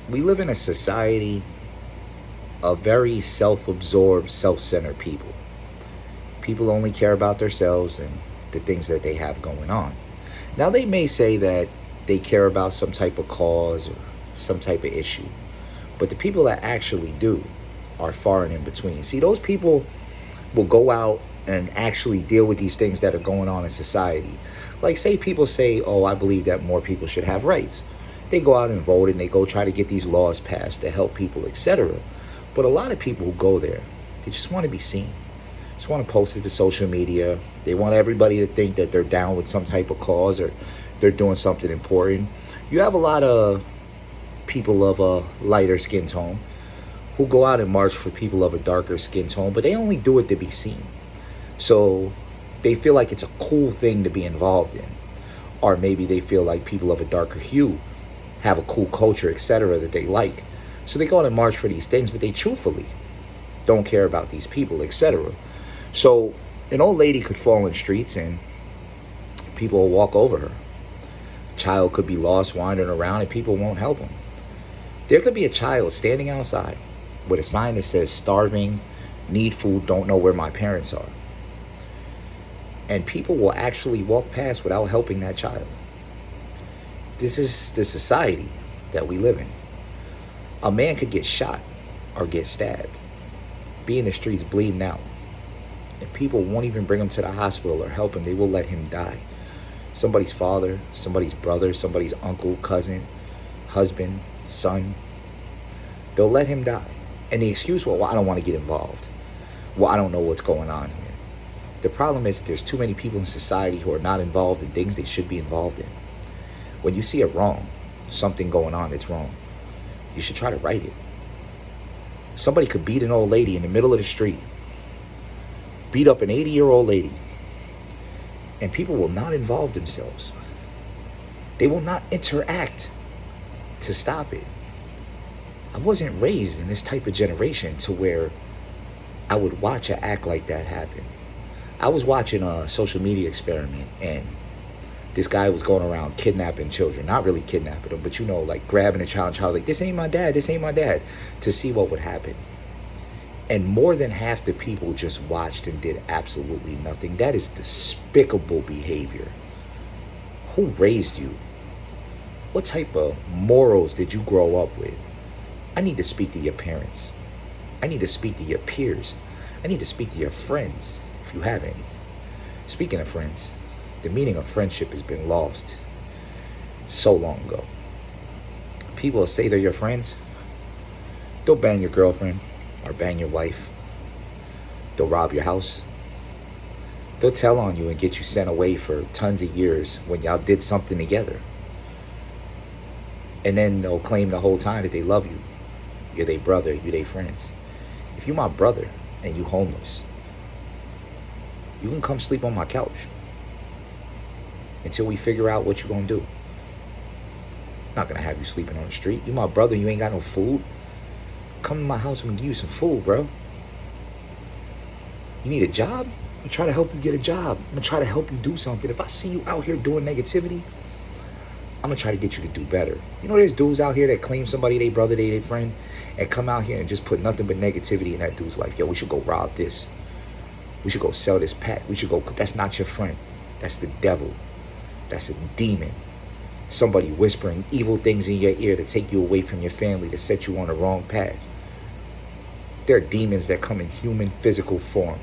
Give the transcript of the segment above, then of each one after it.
We live in a society of very self-absorbed, self-centered people. People only care about themselves and the things that they have going on. Now, they may say that they care about some type of cause or some type of issue, but the people that actually do are far and in between. See, those people will go out and actually deal with these things that are going on in society. Like, say people say, oh, I believe that more people should have rights. They go out and vote and they go try to get these laws passed to help people, etc. But a lot of people who go there, they just want to be seen. Just want to post it to social media. They want everybody to think that they're down with some type of cause or they're doing something important. You have a lot of people of a lighter skin tone who go out and march for people of a darker skin tone, but they only do it to be seen. So they feel like it's a cool thing to be involved in. Or maybe they feel like people of a darker hue have a cool culture, etc., that they like. So they go out and march for these things, but they truthfully don't care about these people, etc. So an old lady could fall in the streets and people will walk over her. A child could be lost wandering around and people won't help them. There could be a child standing outside with a sign that says starving, need food, don't know where my parents are. And people will actually walk past without helping that child. This is the society that we live in. A man could get shot or get stabbed, be in the streets bleeding out, and people won't even bring him to the hospital or help him. They will let him die. Somebody's father, somebody's brother, somebody's uncle, cousin, husband, son, they'll let him die. And the excuse, well, I don't want to get involved. Well, I don't know what's going on here. The problem is there's too many people in society who are not involved in things they should be involved in. When you see a wrong, something going on that's wrong, you should try to right it. Somebody could beat an old lady in the middle of the street, beat up an 80-year-old lady, and people will not involve themselves. They will not interact to stop it. I wasn't raised in this type of generation to where I would watch an act like that happen. I was watching a social media experiment, and this guy was going around kidnapping children. Not really kidnapping them, but like grabbing a child. And child was like, this ain't my dad, this ain't my dad, to see what would happen. And more than half the people just watched and did absolutely nothing. That is despicable behavior. Who raised you? What type of morals did you grow up with? I need to speak to your parents. I need to speak to your peers. I need to speak to your friends, if you have any. Speaking of friends, the meaning of friendship has been lost so long ago. People will say they're your friends. They'll bang your girlfriend or bang your wife. They'll rob your house. They'll tell on you and get you sent away for tons of years when y'all did something together. And then they'll claim the whole time that they love you. You're their brother, you're their friends. If you're my brother and you homeless, you can come sleep on my couch until we figure out what you're gonna do. I'm not gonna have you sleeping on the street. You my brother, you ain't got no food. Come to my house and give you some food, bro. You need a job? I'm gonna try to help you get a job. I'm gonna try to help you do something. If I see you out here doing negativity, I'm gonna try to get you to do better. There's dudes out here that claim somebody they brother, they friend, and come out here and just put nothing but negativity in that dude's life. Yo, we should go rob this. We should go sell this pack. We should go. That's not your friend. That's the devil. That's a demon. Somebody whispering evil things in your ear to take you away from your family, to set you on the wrong path. There are demons that come in human physical form.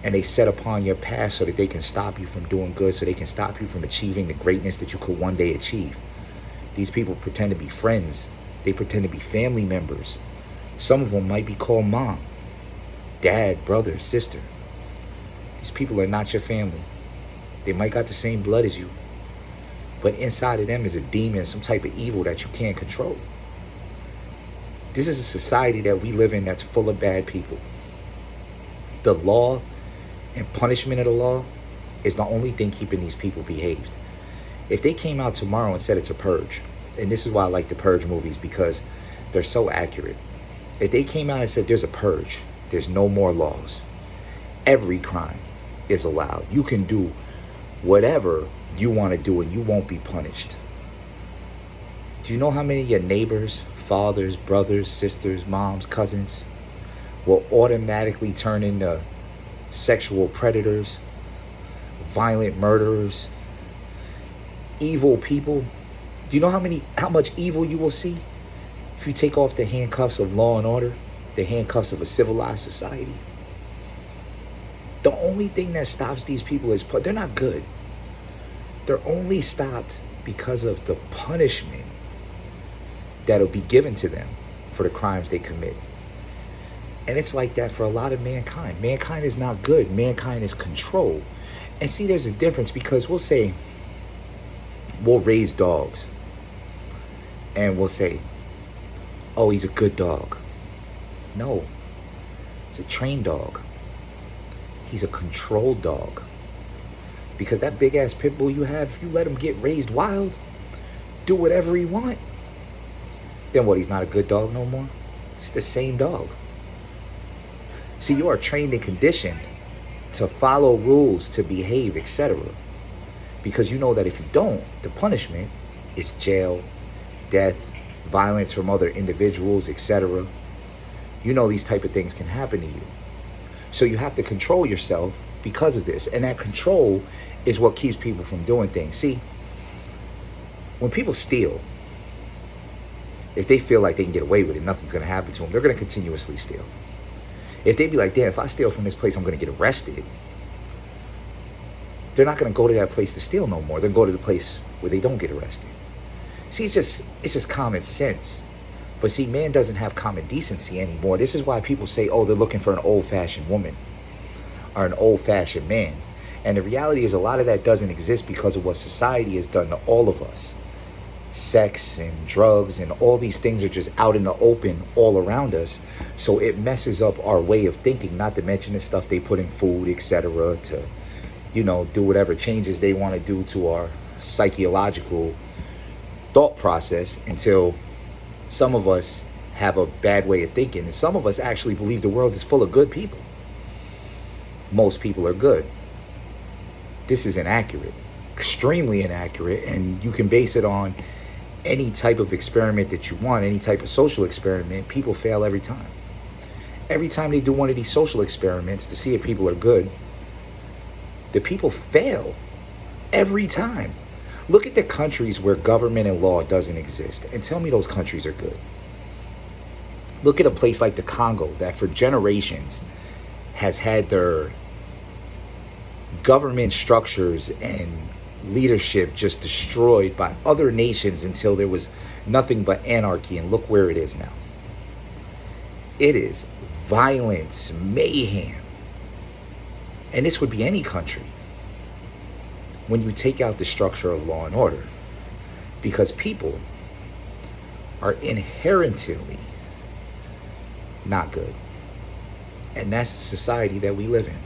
And they set upon your path so that they can stop you from doing good, so they can stop you from achieving the greatness that you could one day achieve. These people pretend to be friends. They pretend to be family members. Some of them might be called mom, dad, brother, sister. These people are not your family. They might got the same blood as you, but inside of them is a demon, some type of evil that you can't control. This is a society that we live in that's full of bad people. The law and punishment of the law is the only thing keeping these people behaved. If they came out tomorrow and said it's a purge, and this is why I like the purge movies, because they're so accurate. If they came out and said there's a purge, there's no more laws, every crime is allowed. You can do whatever you want to do and you won't be punished. Do you know how many of your neighbors, fathers, brothers, sisters, moms, cousins will automatically turn into sexual predators, violent murderers, evil people? Do you know how much evil you will see if you take off the handcuffs of law and order, the handcuffs of a civilized society? The only thing that stops these people is they're not good. They're only stopped because of the punishment that'll be given to them for the crimes they commit. And it's like that for a lot of mankind. Mankind is not good. Mankind is control. And see, there's a difference, because we'll say, we'll raise dogs and we'll say, oh, he's a good dog. No, it's a trained dog. He's a controlled dog. Because that big ass pit bull you have, if you let him get raised wild, do whatever he want, then what, he's not a good dog no more? It's the same dog. See, you are trained and conditioned to follow rules, to behave, etc. Because you know that if you don't, the punishment is jail, death, violence from other individuals, etc. You know these type of things can happen to you. So you have to control yourself because of this. And that control is what keeps people from doing things. See, when people steal, if they feel like they can get away with it, nothing's going to happen to them, they're going to continuously steal. If they be like, damn, if I steal from this place, I'm going to get arrested, they're not going to go to that place to steal no more. They'll go to the place where they don't get arrested. See, it's just common sense. But see, man doesn't have common decency anymore. This is why people say, oh, they're looking for an old-fashioned woman or an old-fashioned man. And the reality is a lot of that doesn't exist because of what society has done to all of us. Sex and drugs and all these things are just out in the open all around us. So it messes up our way of thinking, not to mention the stuff they put in food, etc., to, do whatever changes they want to do to our psychological thought process, until some of us have a bad way of thinking, and some of us actually believe the world is full of good people. Most people are good. This is inaccurate, extremely inaccurate, and you can base it on any type of experiment that you want, any type of social experiment. People fail every time. Every time they do one of these social experiments to see if people are good, the people fail every time. Look at the countries where government and law doesn't exist and tell me those countries are good. Look at a place like the Congo that for generations has had their government structures and leadership just destroyed by other nations until there was nothing but anarchy, and look where it is now. It is violence, mayhem. And this would be any country when you take out the structure of law and order, because people are inherently not good. And that's the society that we live in.